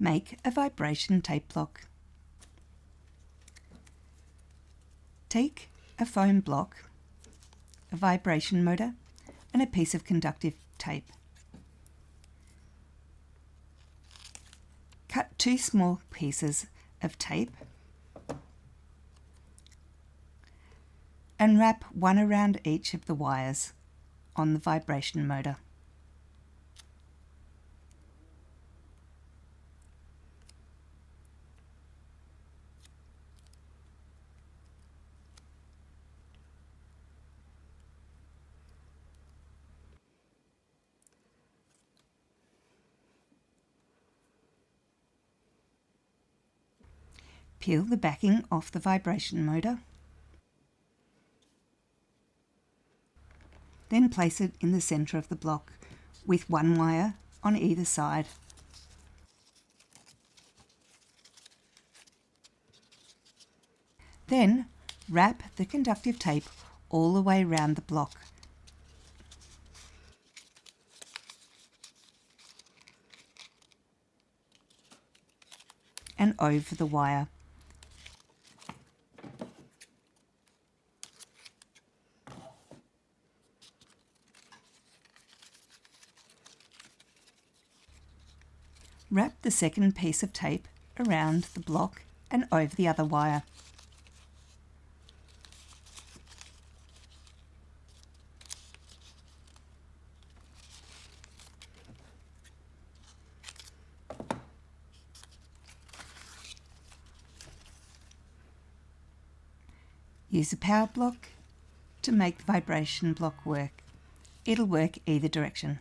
Make a vibration tape block. Take a foam block, a vibration motor and a piece of conductive tape. Cut 2 small pieces of tape and wrap one around each of the wires on the vibration motor. Peel the backing off the vibration motor. Then place it in the centre of the block with one wire on either side. Then wrap the conductive tape all the way around the block. And over the wire. Wrap the second piece of tape around the block and over the other wire. Use a power block to make the vibration block work. It'll work either direction.